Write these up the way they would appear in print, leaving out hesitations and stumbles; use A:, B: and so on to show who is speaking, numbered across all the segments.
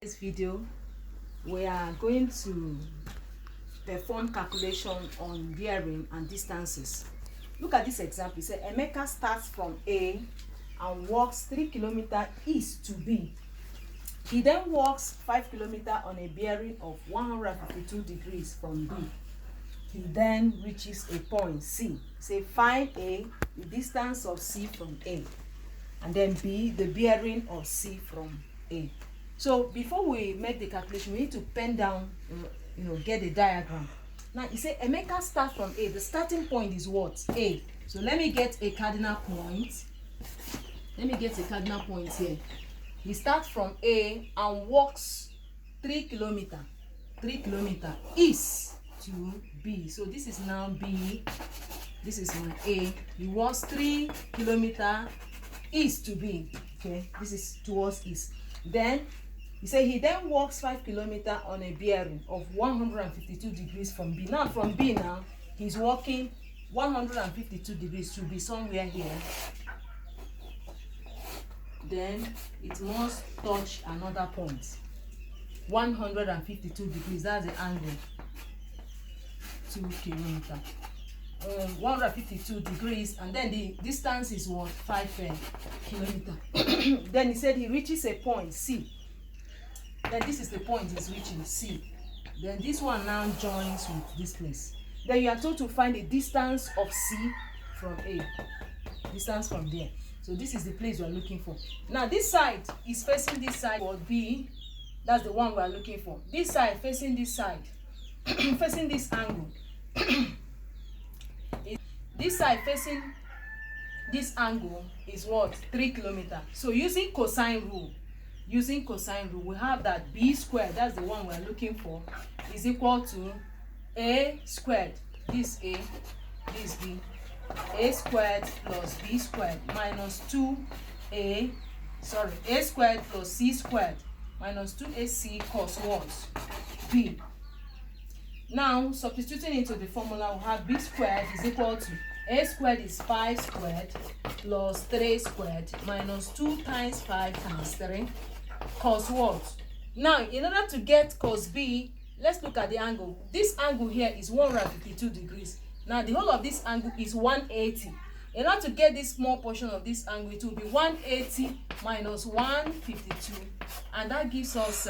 A: This video we are going to perform calculation on bearing and distances. Look at this example. It says Emeka starts from A and walks 3 kilometers east to B. He then walks 5 kilometers on a bearing of 152 degrees from B. He then reaches a point C. Say find A, the distance of C from A, and then B, the bearing of C from A. So before we make the calculation, we need to pen down, get the diagram. Now you say Emeka starts from A. The starting point is what? A. So let me get a cardinal point. Let me get a cardinal point here. He starts from A and walks 3 kilometers. 3 kilometers east to B. So this is now B. This is my A. He walks 3 kilometers east to B. Okay, this is towards east. Then he said he then walks 5 kilometers on a bearing of 152 degrees from B. Now from B now, he's walking 152 degrees to be somewhere here. Then it must touch another point. 152 degrees, that's the angle. 2 kilometers. 152 degrees, and then the distance is what? 5 kilometers. Then he said he reaches a point C. Then this is the point he's reaching, C. Then this one now joins with this place. Then you are told to find the distance of C from A. Distance from there. So this is the place you are looking for. Now this side is facing this side or B. That's the one we are looking for. This side facing this side. Facing this angle. This side facing this angle is what? 3 kilometers. So using cosine rule, we have that B squared, that's the one we're looking for, is equal to A squared, this A, this B, A squared plus B squared minus 2A, A squared plus C squared minus 2AC cos what? B. Now, substituting into the formula, we have B squared is equal to A squared is 5 squared plus 3 squared minus 2 times 5 times 3 cos what? Now, in order to get cos B, let's look at the angle. This angle here is 152 degrees. Now, the whole of this angle is 180. In order to get this small portion of this angle, it will be 180 minus 152, and that gives us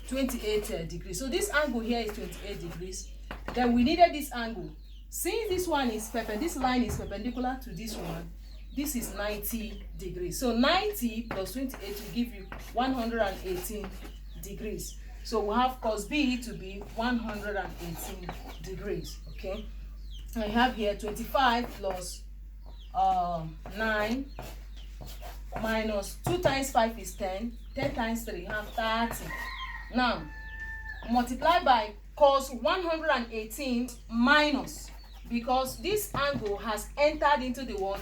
A: 28 degrees. So this angle here is 28 degrees. Then we needed this angle. Since this one is this line is perpendicular to this one, this is 90 degrees. So 90 plus 28 will give you 118 degrees. So we have cos B to be 118 degrees. Okay. I have here 25 plus 9 minus 2 times 5 is 10. 10 times 3 have 30. Now multiply by cos 118 minus, because this angle has entered into the what?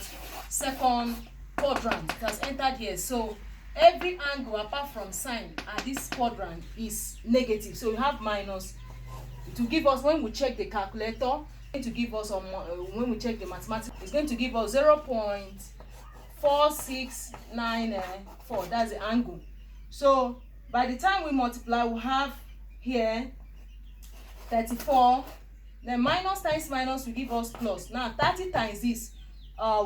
A: Second quadrant. It has entered here. So every angle apart from sine at this quadrant is negative. So you have minus to give us, when we check the calculator, to give us when we check the mathematics, it's going to give us 0.4694. That's the angle. So by the time we multiply, we have here 34. Then minus times minus will give us plus. Now 30 times this,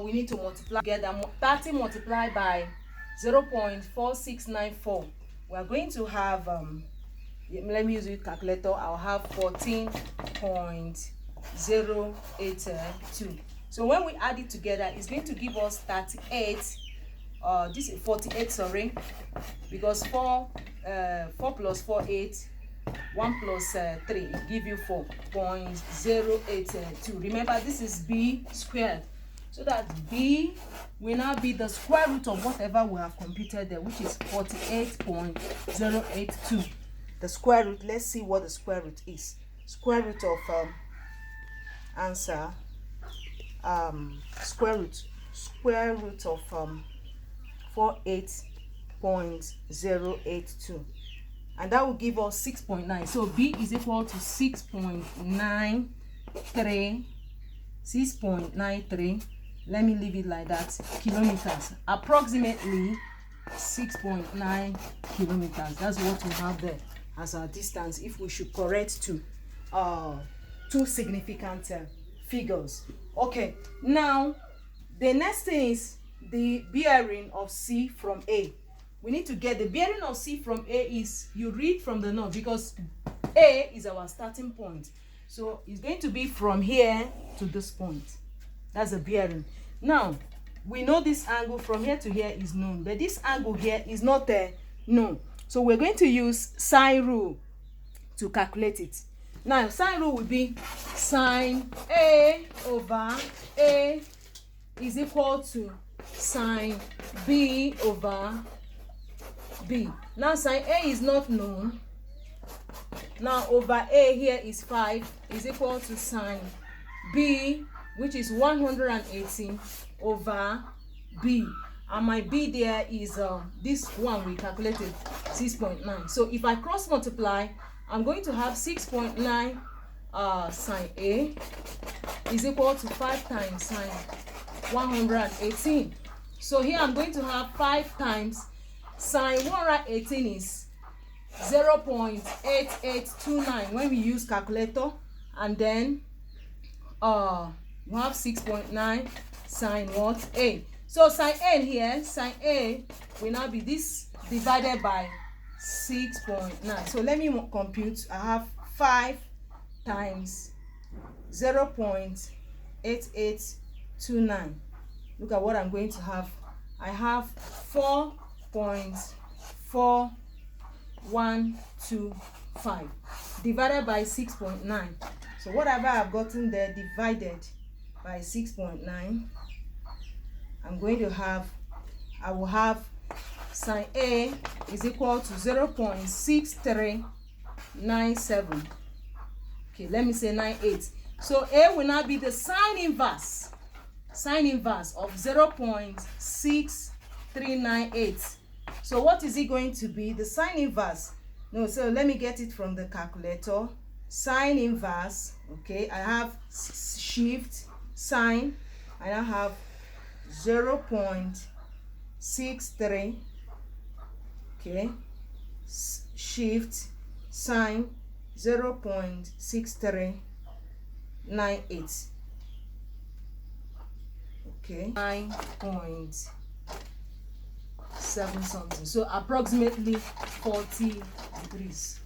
A: we need to multiply together. 30 multiplied by 0.4694. We are going to have let me use the calculator. I'll have 14.082. So when we add it together, it's going to give us 38. This is 48, sorry, because 4 plus 4 8, 1 plus 3 give you 4.082. Remember, this is B squared, so that B will now be the square root of whatever we have computed there, which is 48.082. The square root, let's see what the square root is. Square root of answer, square root of 48.082, and that will give us 6.9. So B is equal to 6.93. Let me leave it like that. Kilometers. Approximately 6.9 kilometers. That's what we have there as our distance if we should correct to two significant figures. Okay, now the next thing is the bearing of C from A. We need to get the bearing of C from A is, you read from the note, because A is our starting point. So it's going to be from here to this point. That's the bearing. Now, we know this angle from here to here is known, but this angle here is not known. So we're going to use sine rule to calculate it. Now, sine rule will be sine A over A is equal to sine B over B. Now, sine A is not known. Now, over A here is 5 is equal to sine B, which is 118 over B. And my B there is this one we calculated, 6.9. So if I cross multiply, I'm going to have 6.9 sine A is equal to 5 times sine 118. So here I'm going to have 5 times sine 118 is 0.8829 when we use calculator, and then we have 6.9 sine what? A. So sine A here, sine A will now be this divided by 6.9. So let me compute. I have 5 times 0.8829. Look at what I'm going to have. I have 4.4125 divided by 6.9. So whatever I've gotten there divided by 6.9, I'm going to have, I will have sine A is equal to 0.6397. Okay, let me say 98. So A will now be the sine inverse of 0.6398. So what is it going to be? The sine inverse. No, so let me get it from the calculator. Sine inverse, okay, I have shift sine, I now have 0.63, okay, shift sine 0.6398, okay, 9.7 something, so approximately 40 degrees.